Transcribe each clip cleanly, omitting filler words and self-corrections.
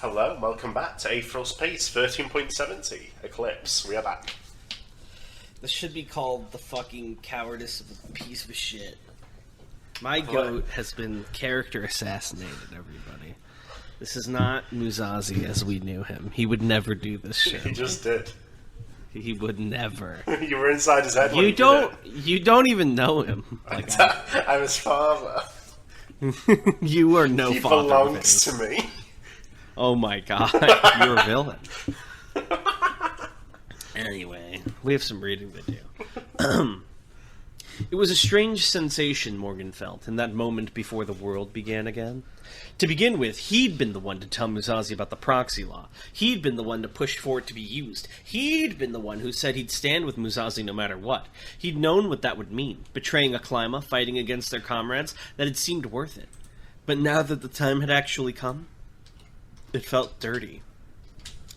Hello, and welcome back to Aetheral Space 13.70 Eclipse. We are back. This should be called the fucking cowardice of a piece of shit. My goat has been character assassinated, everybody. This is not Musashi as we knew him. He would never do this shit. He just did. He would never. You were inside his head when You don't even know him. Like I'm his father. You are no he father. He belongs to me. Oh my god, you're a villain. Anyway, we have some reading to do. It was a strange sensation Morgan felt in that moment before the world began again. To begin with, he'd been the one to tell Musashi about the proxy law. He'd been the one to push for it to be used. He'd been the one who said he'd stand with Musashi no matter what. He'd known what that would mean, betraying a Clima, fighting against their comrades, that it seemed worth it. But now that the time had actually come, it felt dirty.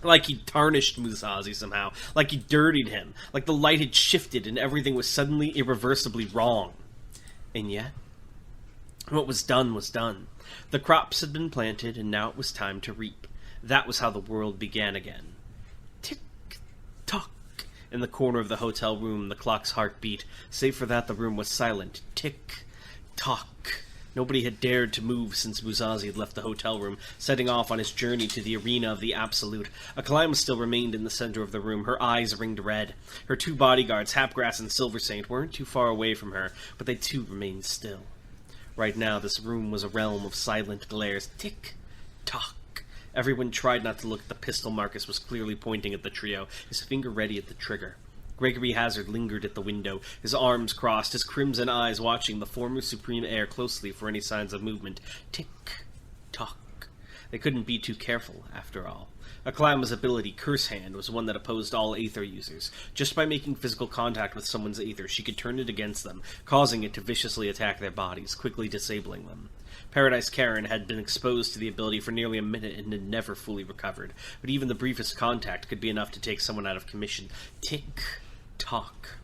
Like he'd tarnished Musashi somehow. Like he dirtied him. Like the light had shifted and everything was suddenly irreversibly wrong. And yet, what was done was done. The crops had been planted and now it was time to reap. That was how the world began again. Tick-tock. In the corner of the hotel room, the clock's heart beat. Save for that, the room was silent. Tick-tock. Nobody had dared to move since Musashi had left the hotel room, setting off on his journey to the arena of the Absolute. Aklima still remained in the center of the room, her eyes ringed red. Her two bodyguards, Hapgrass and Silver Saint, weren't too far away from her, but they too remained still. Right now, this room was a realm of silent glares. Tick-tock. Everyone tried not to look at the pistol Marcus was clearly pointing at the trio, his finger ready at the trigger. Gregory Hazard lingered at the window, his arms crossed, his crimson eyes watching the former Supreme Heir closely for any signs of movement. Tick-tock. They couldn't be too careful, after all. Aklima's ability, Curse Hand, was one that opposed all Aether users. Just by making physical contact with someone's Aether, she could turn it against them, causing it to viciously attack their bodies, quickly disabling them. Paradise Karen had been exposed to the ability for nearly a minute and had never fully recovered, but even the briefest contact could be enough to take someone out of commission. Tick-tock.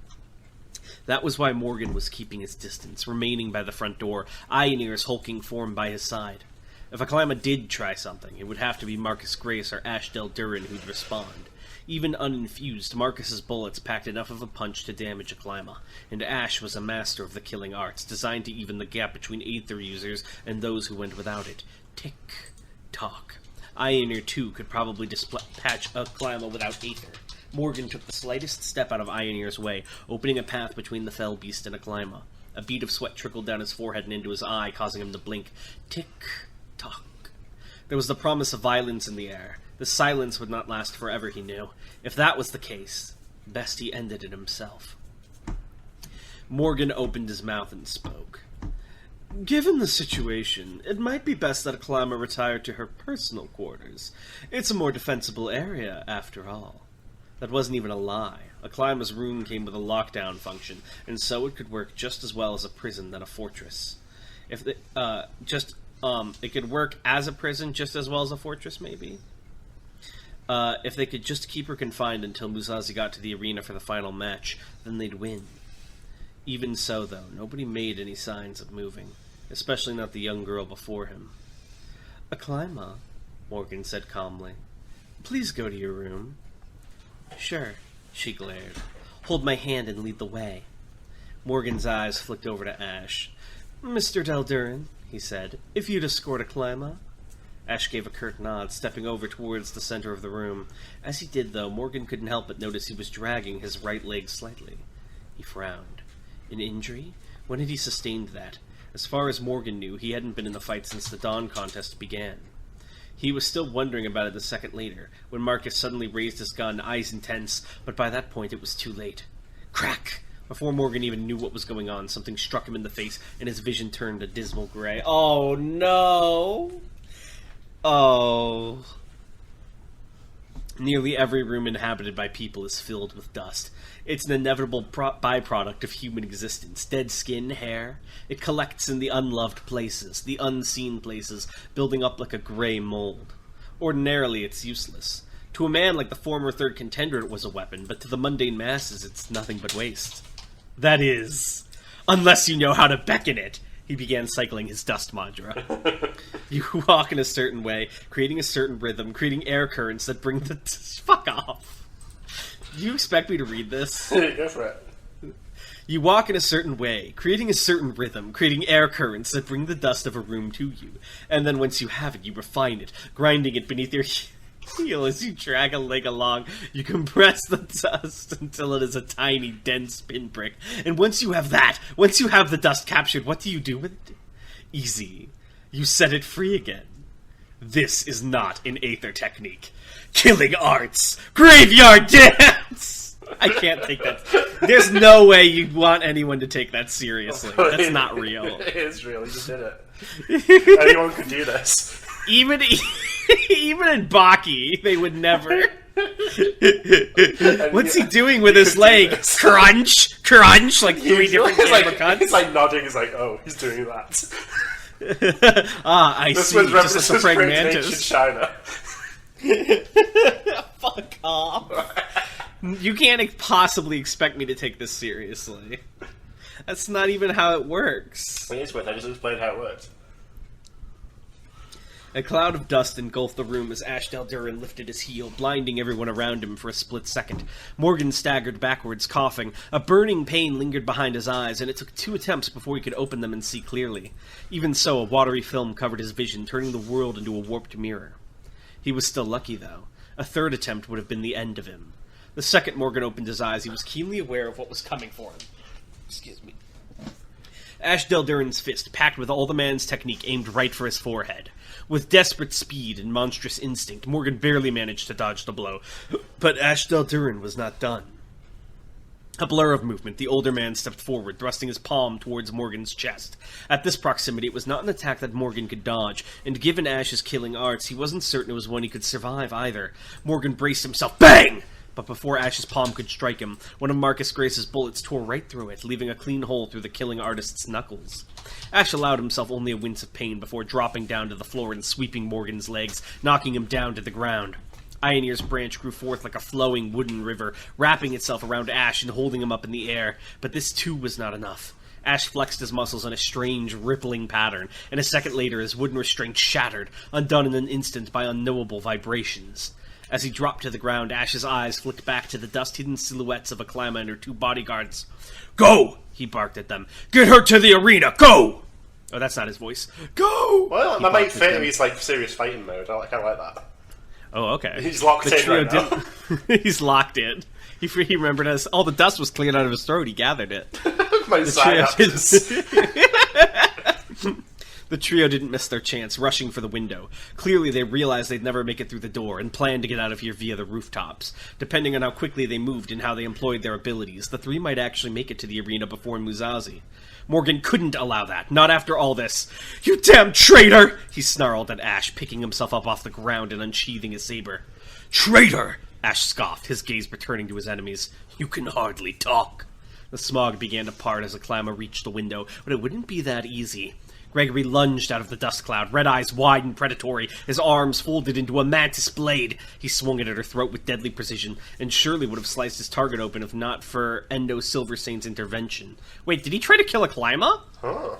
That was why Morgan was keeping his distance, remaining by the front door, Ioneer's hulking form by his side. If Aklima did try something, it would have to be Marcus Grace or Ash Del Durin who'd respond. Even uninfused, Marcus's bullets packed enough of a punch to damage Aklima, and Ash was a master of the killing arts, designed to even the gap between Aether users and those who went without it. Tick-tock. Ioneer, too, could probably dispatch Aklima without Aether. Morgan took the slightest step out of Ioneer's way, opening a path between the fell beast and Aklima. A bead of sweat trickled down his forehead and into his eye, causing him to blink. Tick-tock. There was the promise of violence in the air. The silence would not last forever, he knew. If that was the case, best he ended it himself. Morgan opened his mouth and spoke. Given the situation, it might be best that Aklima retire to her personal quarters. It's a more defensible area, after all. That wasn't even a lie. Aklima's room came with a lockdown function, and so it could work just as well as a prison than a fortress. It could work as a prison just as well as a fortress, maybe? If they could just keep her confined until Musashi got to the arena for the final match, then they'd win. Even so, though, nobody made any signs of moving, especially not the young girl before him. Aklima, Morgan said calmly, please go to your room. Sure, she glared. Hold my hand and lead the way. Morgan's eyes flicked over to Ash. Mr. Del Durin, he said, if you'd escort Aklima. Ash gave a curt nod, stepping over towards the center of the room. As he did, though, Morgan couldn't help but notice he was dragging his right leg slightly. He frowned. An injury? When had he sustained that? As far as Morgan knew, he hadn't been in the fight since the Dawn contest began. He was still wondering about it a second later, when Marcus suddenly raised his gun, eyes intense, but by that point it was too late. Crack! Before Morgan even knew what was going on, something struck him in the face, and his vision turned a dismal gray. Oh, no! Oh. Nearly every room inhabited by people is filled with dust. It's an inevitable byproduct of human existence. Dead skin, hair. It collects in the unloved places, the unseen places, building up like a gray mold. Ordinarily, it's useless. To a man like the former third contender, it was a weapon, but to the mundane masses, it's nothing but waste. That is, unless you know how to beckon it. He began cycling his dust mantra. You walk in a certain way, creating a certain rhythm, creating air currents that bring the... Fuck off. Do you expect me to read this? Go for it. You walk in a certain way, creating a certain rhythm, creating air currents that bring the dust of a room to you. And then once you have it, you refine it, grinding it beneath your heel as you drag a leg along. You compress the dust until it is a tiny, dense pinprick. And once you have that, once you have the dust captured, what do you do with it? Easy. You set it free again. This is not an Aether technique. Killing arts! Graveyard dance! I can't take that. There's no way you'd want anyone to take that seriously. That's not real. It is real. You just did it. Anyone could do this. Even in Baki, they would never. What's he doing with his leg? Crunch, crunch, like three different camera cuts. He's like nodding. He's like, "Oh, he's doing that." I see. Just like the Fragmentus. China. Fuck off. You can't possibly expect me to take this seriously. That's not even how it works. It is weird. I just explained how it works. A cloud of dust engulfed the room as Ash Deldurin lifted his heel, blinding everyone around him for a split second. Morgan staggered backwards, coughing. A burning pain lingered behind his eyes, and it took 2 attempts before he could open them and see clearly. Even so, a watery film covered his vision, turning the world into a warped mirror. He was still lucky, though. A 3rd attempt would have been the end of him. The second Morgan opened his eyes, he was keenly aware of what was coming for him. Excuse me. Ash Deldurin's fist, packed with all the man's technique, aimed right for his forehead. With desperate speed and monstrous instinct, Morgan barely managed to dodge the blow. But Ash Deldurin was not done. A blur of movement, the older man stepped forward, thrusting his palm towards Morgan's chest. At this proximity, it was not an attack that Morgan could dodge, and given Ash's killing arts, he wasn't certain it was one he could survive either. Morgan braced himself. Bang! But before Ash's palm could strike him, one of Marcus Grace's bullets tore right through it, leaving a clean hole through the killing artist's knuckles. Ash allowed himself only a wince of pain before dropping down to the floor and sweeping Morgan's legs, knocking him down to the ground. Ioneer's branch grew forth like a flowing wooden river, wrapping itself around Ash and holding him up in the air, but this too was not enough. Ash flexed his muscles in a strange, rippling pattern, and a second later his wooden restraint shattered, undone in an instant by unknowable vibrations. As he dropped to the ground, Ash's eyes flicked back to the dust-hidden silhouettes of Aklama and her 2 bodyguards. "Go!" he barked at them. "Get her to the arena! Go!" Oh, that's not his voice. "Go!" Well, my mate Fairly's like serious fighting mode. I kind of like that. Oh, okay. He's locked in right now. He's locked in. He remembered us. All the dust was cleared out of his throat. He gathered it. My synapses. The trio didn't miss their chance, rushing for the window. Clearly, they realized they'd never make it through the door, and planned to get out of here via the rooftops. Depending on how quickly they moved and how they employed their abilities, the 3 might actually make it to the arena before Musashi. Morgan couldn't allow that, not after all this. "You damn traitor!" he snarled at Ash, picking himself up off the ground and unsheathing his saber. "Traitor!" Ash scoffed, his gaze returning to his enemies. "You can hardly talk." The smog began to part as Aklama reached the window, but it wouldn't be that easy. Gregory lunged out of the dust cloud, red eyes wide and predatory, his arms folded into a mantis blade. He swung it at her throat with deadly precision, and surely would have sliced his target open if not for Endo Silver Saint's intervention. Wait, did he try to kill Aklama? Huh.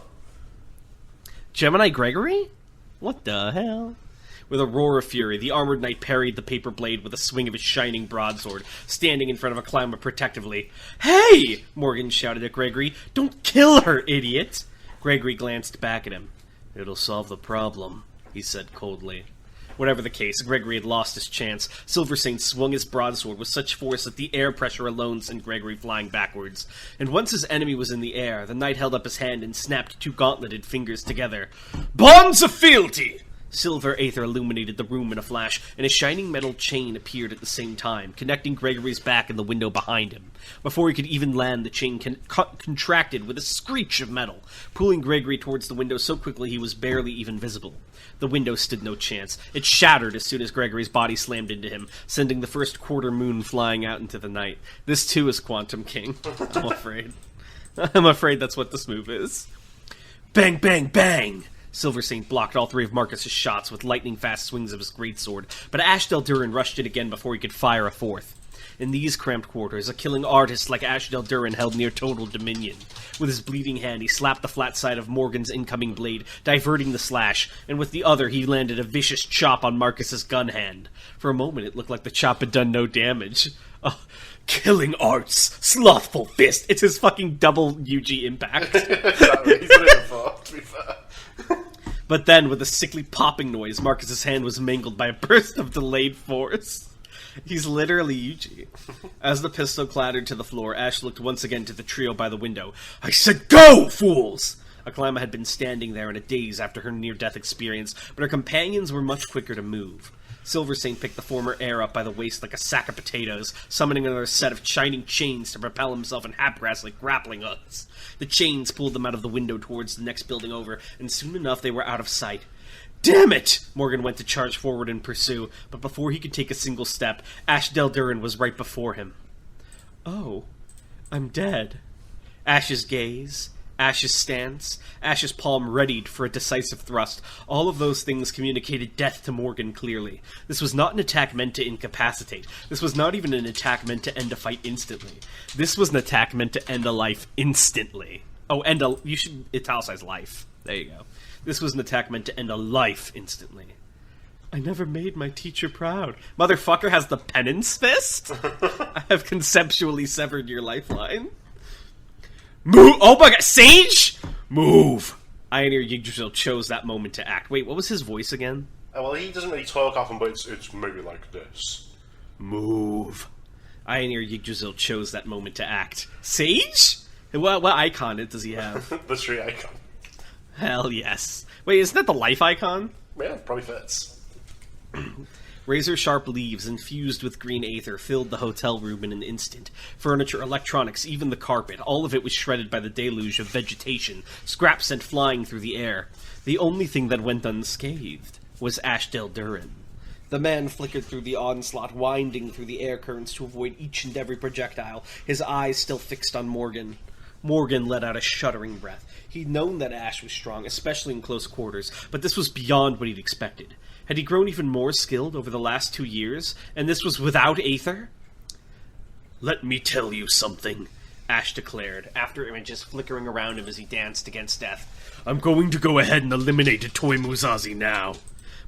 Gemini Gregory? What the hell? With a roar of fury, the armored knight parried the paper blade with a swing of his shining broadsword, standing in front of Aklama protectively. "Hey!" Morgan shouted at Gregory. "Don't kill her, idiot!" Gregory glanced back at him. "It'll solve the problem," he said coldly. Whatever the case, Gregory had lost his chance. Silver Saint swung his broadsword with such force that the air pressure alone sent Gregory flying backwards. And once his enemy was in the air, the knight held up his hand and snapped 2 gauntleted fingers together. "Bonds of fealty!" Silver aether illuminated the room in a flash, and a shining metal chain appeared at the same time, connecting Gregory's back and the window behind him. Before he could even land, the chain contracted with a screech of metal, pulling Gregory towards the window so quickly he was barely even visible. The window stood no chance. It shattered as soon as Gregory's body slammed into him, sending the first quarter moon flying out into the night. This too is Quantum King, I'm afraid. I'm afraid that's what this move is. Bang, bang, bang! Silver Saint blocked all three of Marcus's shots with lightning-fast swings of his greatsword, but Ash Deldurin rushed it again before he could fire a fourth. In these cramped quarters, a killing artist like Ash Deldurin held near total dominion. With his bleeding hand, he slapped the flat side of Morgan's incoming blade, diverting the slash, and with the other he landed a vicious chop on Marcus's gun hand. For a moment, it looked like the chop had done no damage. Killing arts, slothful fist. It's his fucking double UG impact. Exactly. He's done it before, to be fair. But then, with a sickly popping noise, Marcus's hand was mangled by a burst of delayed force. He's literally Yuji. As the pistol clattered to the floor, Ash looked once again to the trio by the window. I said go, fools! Aklima had been standing there in a daze after her near-death experience, but her companions were much quicker to move. Silver Saint picked the former heir up by the waist like a sack of potatoes, summoning another set of shining chains to propel himself in hapgrass like grappling hooks. The chains pulled them out of the window towards the next building over, and soon enough they were out of sight. Damn it! Morgan went to charge forward and pursue, but before he could take a single step, Ash Deldurin was right before him. Oh, I'm dead. Ash's gaze, Ash's stance, Ash's palm readied for a decisive thrust. All of those things communicated death to Morgan clearly. This was not an attack meant to incapacitate. This was not even an attack meant to end a fight instantly. This was an attack meant to end a life instantly. Oh, you should italicize life. There you go. This was an attack meant to end a life instantly. I never made my teacher proud. Motherfucker has the penance fist? I have conceptually severed your lifeline. Move! Oh my god! Sage! Move! Ioneer Yggdrasil chose that moment to act. Wait, what was his voice again? Well, he doesn't really talk often, but it's maybe like this. Move. Ioneer Yggdrasil chose that moment to act. Sage? What icon does he have? The tree icon. Hell yes. Wait, isn't that the life icon? Yeah, probably fits. Razor-sharp leaves infused with green aether filled the hotel room in an instant. Furniture, electronics, even the carpet, all of it was shredded by the deluge of vegetation, scraps sent flying through the air. The only thing that went unscathed was Ash Deldurin. The man flickered through the onslaught, winding through the air currents to avoid each and every projectile, his eyes still fixed on Morgan. Morgan let out a shuddering breath. He'd known that Ash was strong, especially in close quarters, but this was beyond what he'd expected. Had he grown even more skilled over the last 2 years, and this was without Aether? Let me tell you something, Ash declared, after images flickering around him as he danced against death. I'm going to go ahead and eliminate Toy Musashi now.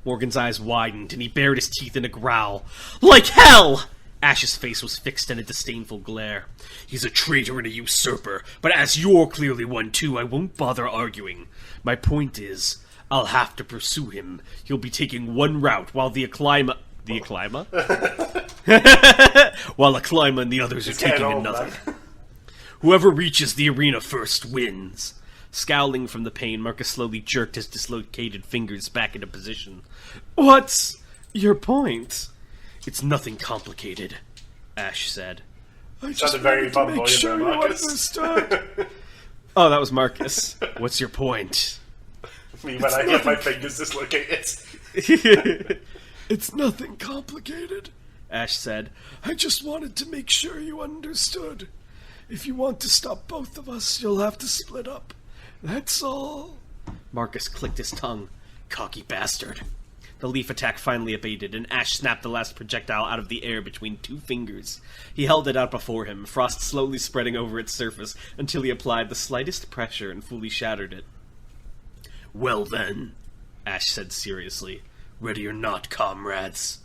Morgan's eyes widened, and he bared his teeth in a growl. Like hell! Ash's face was fixed in a disdainful glare. He's a traitor and a usurper, but as you're clearly one too, I won't bother arguing. My point is, I'll have to pursue him. He'll be taking one route while the Aklima... The Aklima? While Aklima and the others are taking another. Whoever reaches the arena first wins. Scowling from the pain, Marcus slowly jerked his dislocated fingers back into position. What's your point? It's nothing complicated, Ash said. I just wanted to make sure you understood. Oh, that was Marcus. What's your point? Me when I get my fingers dislocated. It's nothing complicated, Ash said. I just wanted to make sure you understood. If you want to stop both of us, you'll have to split up. That's all. Marcus clicked his tongue. Cocky bastard. The leaf attack finally abated, and Ash snapped the last projectile out of the air between 2 fingers. He held it out before him, frost slowly spreading over its surface until he applied the slightest pressure and fully shattered it. Well then, Ash said seriously. Ready or not, comrades?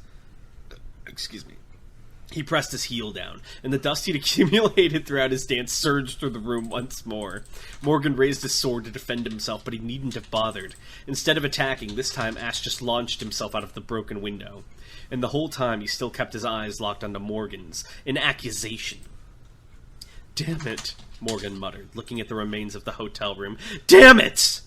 Excuse me. He pressed his heel down, and the dust he'd accumulated throughout his dance surged through the room once more. Morgan raised his sword to defend himself, but he needn't have bothered. Instead of attacking, this time Ash just launched himself out of the broken window. And the whole time he still kept his eyes locked onto Morgan's, in accusation. Damn it, Morgan muttered, looking at the remains of the hotel room. Damn it!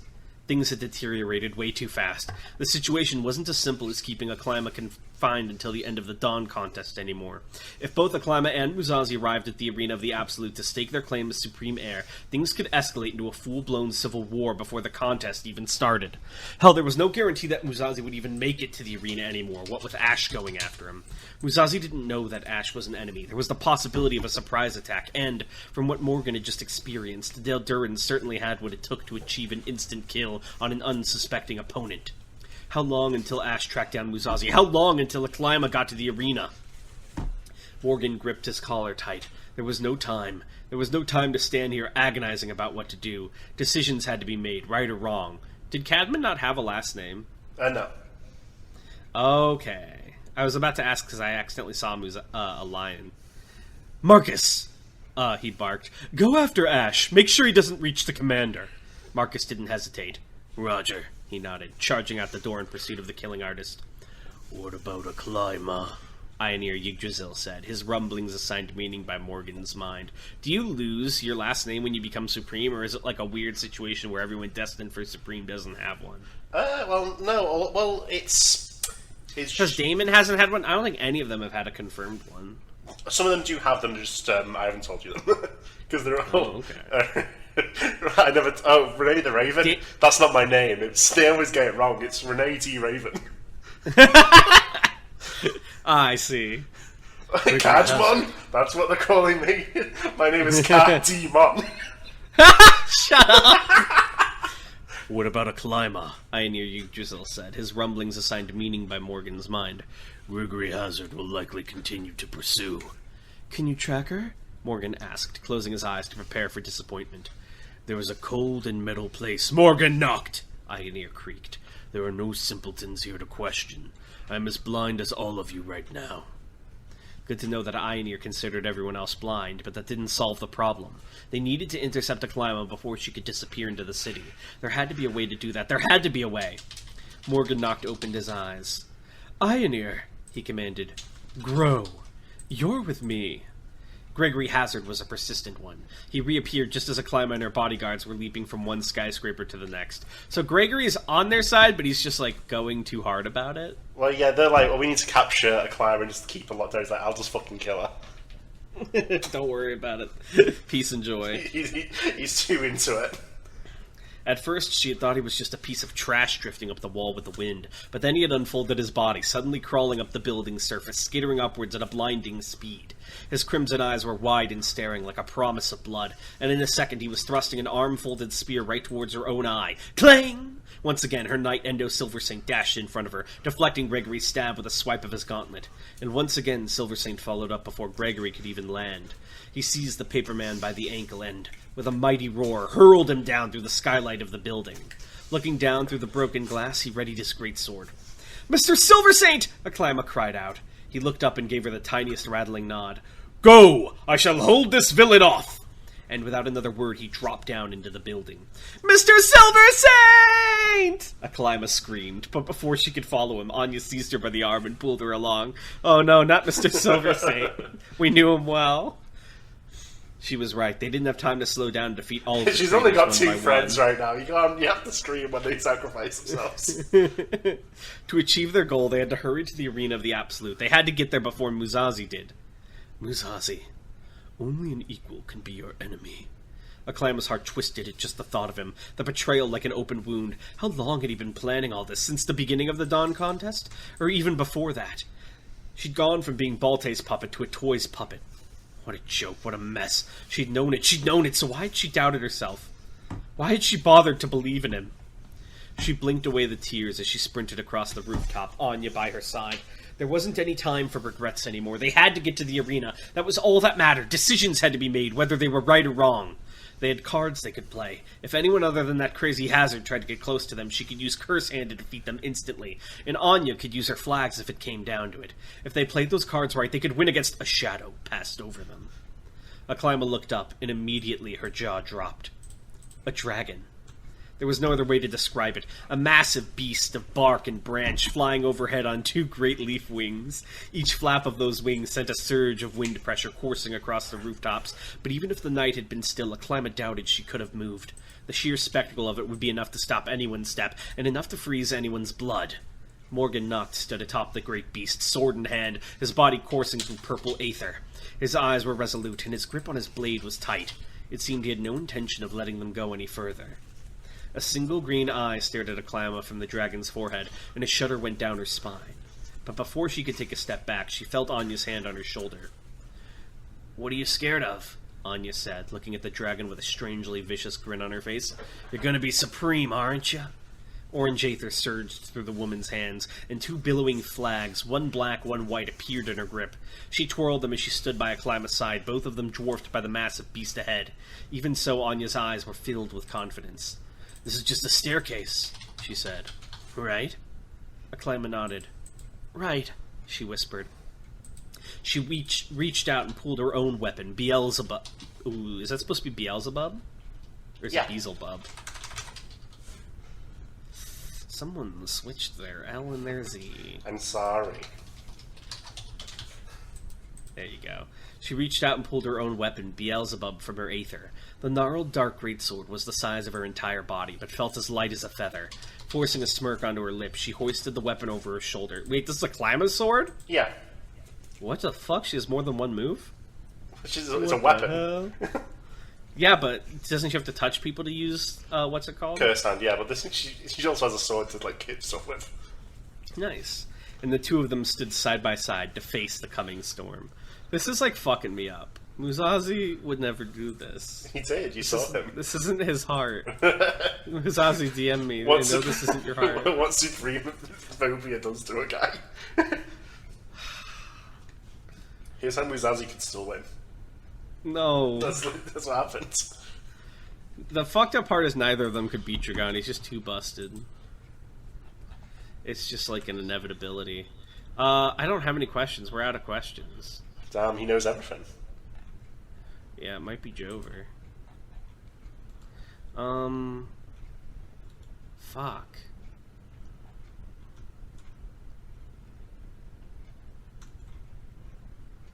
Things had deteriorated way too fast. The situation wasn't as simple as keeping Aklima confined until the end of the Dawn contest anymore. If both Aklima and Musashi arrived at the arena of the Absolute to stake their claim as supreme heir, things could escalate into a full-blown civil war before the contest even started. Hell, there was no guarantee that Musashi would even make it to the arena anymore, what with Ash going after him. Musashi didn't know that Ash was an enemy. There was the possibility of a surprise attack, and, from what Morgan had just experienced, Deldurin certainly had what it took to achieve an instant kill. kill on an unsuspecting opponent. How long until Ash tracked down Musashi? How long until Aklyma got to the arena? Morgan gripped his collar tight. There was no time. There was no time to stand here agonizing about what to do. Decisions had to be made, right or wrong. Did Cadman not have a last name? No. Okay. I was about to ask because I accidentally saw a lion. Marcus! He barked. Go after Ash. Make sure he doesn't reach the commander. Marcus didn't hesitate. Roger, he nodded, charging out the door in pursuit of the killing artist. What about Aklyma? Ioneer Yggdrasil said, his rumblings assigned meaning by Morgan's mind. Do you lose your last name when you become Supreme, or is it like a weird situation where everyone destined for Supreme doesn't have one? Well, no. Well, it's because Damon hasn't had one. I don't think any of them have had a confirmed one. Some of them do have them, just I haven't told you them. Because they're all... Oh, okay. I never... Renee the Raven? That's not my name. They always get it wrong. It's Renee D. Raven. I see. Cadmon? That's what they're calling me. My name is Cat D. Mon. Shut up! What about Aklyma? Ioneer Yggdrasil said, his rumblings assigned meaning by Morgan's mind. Gregory Hazard will likely continue to pursue. Can you track her? Morgan asked, closing his eyes to prepare for disappointment. There was a cold and metal place. Morgan knocked! Ioneer creaked. There are no simpletons here to question. I'm as blind as all of you right now. Good to know that Ioneer considered everyone else blind, but that didn't solve the problem. They needed to intercept Aklyma before she could disappear into the city. There had to be a way to do that. There had to be a way. Morgan knocked opened his eyes. Ioneer, he commanded. Grow. You're with me. Gregory Hazard was a persistent one. He reappeared just as Aklyma and her bodyguards were leaping from one skyscraper to the next. So Gregory's on their side, but he's just, like, going too hard about it. Well, yeah, they're like, well, we need to capture Aklyma and just keep her locked down. He's like, I'll just fucking kill her. Don't worry about it. Peace and joy. He's too into it. At first, she had thought he was just a piece of trash drifting up the wall with the wind, but then he had unfolded his body, suddenly crawling up the building's surface, skittering upwards at a blinding speed. His crimson eyes were wide and staring, like a promise of blood, and in a second he was thrusting an arm-folded spear right towards her own eye. Clang! Once again, her knight Endo Silver Saint dashed in front of her, deflecting Gregory's stab with a swipe of his gauntlet. And once again, Silver Saint followed up before Gregory could even land. He seized the paperman by the ankle and, with a mighty roar, hurled him down through the skylight of the building. Looking down through the broken glass, he readied his greatsword. Mr. Silver Saint! Aklyma cried out. He looked up and gave her the tiniest rattling nod. Go! I shall hold this villain off! And without another word, he dropped down into the building. Mr. Silver Saint! Aklyma screamed, but before she could follow him, Anya seized her by the arm and pulled her along. Oh no, not Mr. Silver Saint. We knew him well. She was right. They didn't have time to slow down and defeat all of the She's only got two friends right now. You have to scream when they sacrifice themselves. To achieve their goal, they had to hurry to the arena of the Absolute. They had to get there before Musashi did. Musashi, only an equal can be your enemy. Aklyma's heart twisted at just the thought of him, the betrayal like an open wound. How long had he been planning all this? Since the beginning of the Dawn contest? Or even before that? She'd gone from being Balte's puppet to a toy's puppet. What a joke, what a mess. She'd known it, so why had she doubted herself? Why had she bothered to believe in him? She blinked away the tears as she sprinted across the rooftop, Anya by her side. There wasn't any time for regrets anymore. They had to get to the arena. That was all that mattered. Decisions had to be made, whether they were right or wrong. They had cards they could play. If anyone other than that crazy Hazard tried to get close to them, she could use Curse Hand to defeat them instantly, and Anya could use her flags if it came down to it. If they played those cards right, they could win against a shadow passed over them. Aklyma looked up, and immediately her jaw dropped. A dragon. There was no other way to describe it. A massive beast of bark and branch flying overhead on two great leaf wings. Each flap of those wings sent a surge of wind pressure coursing across the rooftops, but even if the night had been still, Aklyma doubted she could have moved. The sheer spectacle of it would be enough to stop anyone's step, and enough to freeze anyone's blood. Morgan Noct stood atop the great beast, sword in hand, his body coursing through purple aether. His eyes were resolute, and his grip on his blade was tight. It seemed he had no intention of letting them go any further. A single green eye stared at Aklyma from the dragon's forehead, and a shudder went down her spine. But before she could take a step back, she felt Anya's hand on her shoulder. What are you scared of? Anya said, looking at the dragon with a strangely vicious grin on her face. "You're gonna be supreme, aren't you?" Orange aether surged through the woman's hands, and 2 billowing flags, one black, one white, appeared in her grip. She twirled them as she stood by Acclama's side, both of them dwarfed by the massive beast ahead. Even so, Anya's eyes were filled with confidence. "This is just a staircase," she said. "Right?" Acclama nodded. "Right," she whispered. She reached out and pulled her own weapon, Beelzebub. Ooh, is that supposed to be Beelzebub? Or is it Beelzebub? Someone switched their L and their Z. I'm sorry. There you go. She reached out and pulled her own weapon, Beelzebub, from her aether. The gnarled dark greatsword was the size of her entire body, but felt as light as a feather. Forcing a smirk onto her lips, she hoisted the weapon over her shoulder. Wait, this is Acclama's sword? Yeah. What the fuck? She has more than one move? It's a weapon. Yeah, but doesn't she have to touch people to use, what's it called? Curse hand, yeah, but this she also has a sword to, like, hit stuff with. Nice. And the two of them stood side by side to face the coming storm. This is, like, fucking me up. Musashi would never do this. He did, you saw him. This isn't his heart. Musashi DM me. I know this isn't your heart. What supreme phobia does to a guy. Here's how Musashi can still win. No. That's what happens. The fucked up part is neither of them could beat Dragon. He's just too busted. It's just like an inevitability. I don't have any questions. We're out of questions. Damn, he knows everything. Yeah, it might be Jover. Fuck.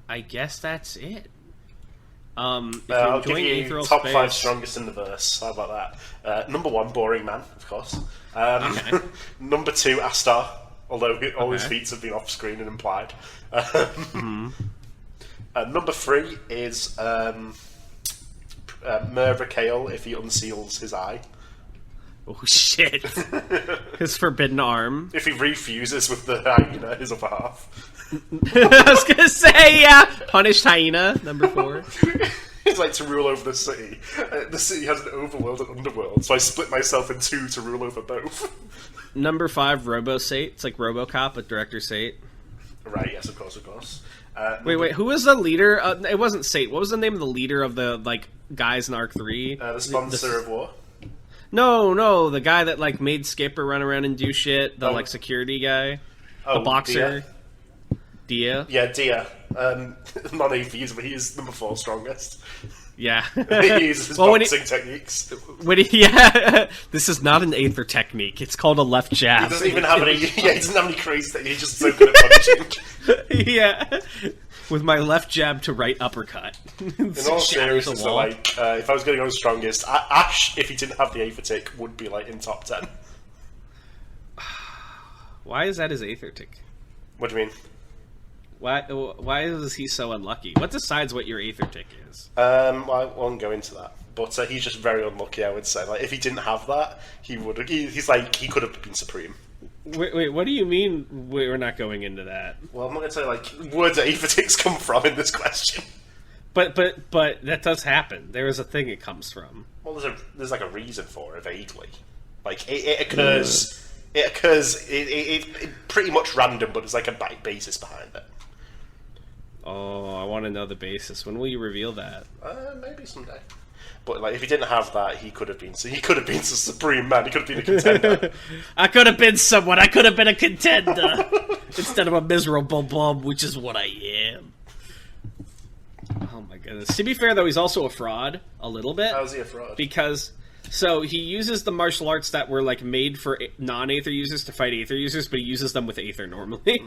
I guess that's it. If you're I'll give enjoying you Aetheral top Space, 5 strongest in the verse. How about that? Number 1, Boring Man, of course. Okay. Number 2, Astar, although all his Okay. feats have been off-screen and implied. Number 3 is Merva Kale if he unseals his eye. Oh shit! His forbidden arm. If he refuses with the hyena, his upper half. I was gonna say, yeah! Punished hyena, number 4. It's like to rule over the city. The city has an overworld and underworld, so I split myself in 2 to rule over both. Number 5, Robo-Sate. It's like RoboCop with Director Sate. Right, yes, of course, of course. Wait, who was the leader? It wasn't Sate. What was the name of the leader of the, like, guys in Arc 3? The sponsor of war. No, the guy that, like, made Skipper run around and do shit. The, like, security guy. The boxer. Dia? Yeah, Dia. Non-AV user, but he is number 4 strongest. Yeah. He uses his boxing techniques. This is not an Aether technique. It's called a left jab. He doesn't even have any. Yeah, he doesn't have any crazy things. He's just so good at punching. Yeah. With my left jab to right uppercut. In all seriousness, so, like, if I was going to go strongest, Ash, if he didn't have the Aether tick, would be like in top 10. Why is that his Aether tick? What do you mean? Why is he so unlucky? What decides what your Aether tick is? Well, I won't go into that. But he's just very unlucky, I would say. Like, if he didn't have that, he would. He's like, he could have been supreme. Wait, what do you mean we're not going into that? Well, I'm not going to say, like, where do Aether ticks come from in this question? But that does happen. There is a thing it comes from. Well, there's like a reason for it, vaguely. Like, it occurs. It occurs. It pretty much random, but there's like a basis behind it. Oh, I want to know the basis. When will you reveal that? Maybe someday. But like, if he didn't have that, he could have been. So he could have been the supreme man. He could have been a contender. I could have been someone. I could have been a contender instead of a miserable bum, which is what I am. Oh my goodness. To be fair, though, he's also a fraud a little bit. How's he a fraud? Because so he uses the martial arts that were like made for non-Aether users to fight Aether users, but he uses them with Aether normally.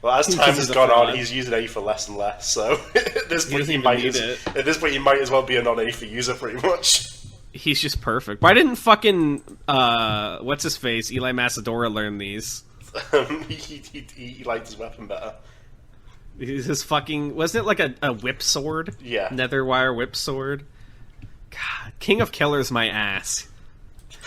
Well, as time has gone on, he's using Aether less and less. So at this point, he might as well be a non-Aether user, pretty much. He's just perfect. Why didn't fucking what's his face, Eli Macedora, learn these? He liked his weapon better. His fucking wasn't it like a whip sword? Yeah, netherwire whip sword. God, King of Killers, my ass.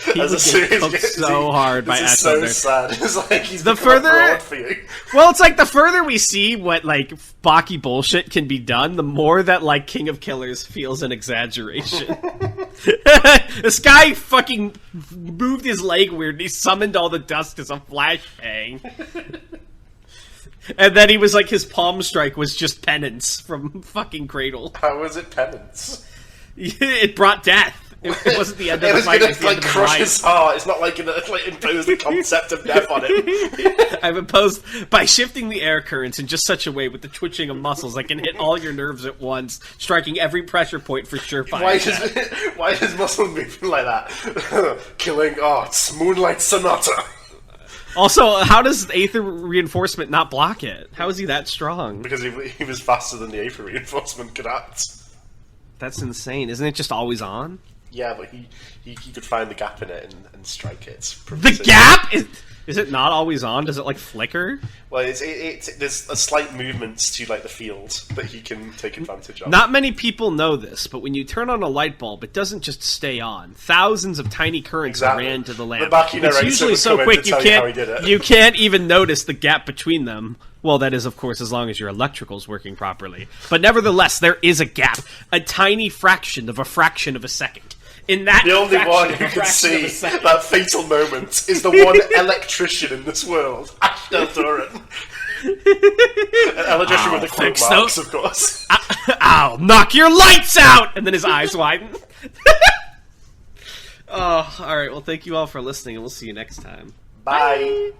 He would get cooked so hard by This is so Aetheral. sad. It's like he's The become a further- fraud for you. Well, it's like the further we see what like Baki bullshit can be done, the more that like King of Killers feels an exaggeration. This guy fucking moved his leg weird and he summoned all the dust as a flashbang. And then he was like, his palm strike was just penance from fucking Cradle. How was it penance? It brought death. It wasn't the end of It the was fight. gonna It was the like end of the crush fight. his heart. It's not like gonna like impose the concept of death on him. I've imposed by shifting the air currents in just such a way with the twitching of muscles, I can hit all your nerves at once, striking every pressure point for surefire. Why is muscle moving like that? Killing. Oh, it's Moonlight Sonata. Also, how does Aether reinforcement not block it? How is he that strong? Because he was faster than the Aether reinforcement could act. That's insane. Isn't it just always on? Yeah, but he could find the gap in it and strike it. The gap? Is it not always on? Does it like flicker? Well, there's a slight movements to like the field that he can take advantage of. Not many people know this, but when you turn on a light bulb, it doesn't just stay on. Thousands of tiny currents Exactly. ran to the lamp. The Baki It's narrator usually would so come in quick to you tell you how he did it. you can't even notice the gap between them. Well, that is, of course, as long as your electrical's working properly. But nevertheless, there is a gap. A tiny fraction of a second. In that The only fraction one of a who can fraction of see a second. that fatal moment is the one electrician in this world, Ashdel Duran. An electrician with the quote fix marks, those- of course. I'll knock your lights out! And then his eyes widen. Oh, alright. Well, thank you all for listening, and we'll see you next time. Bye.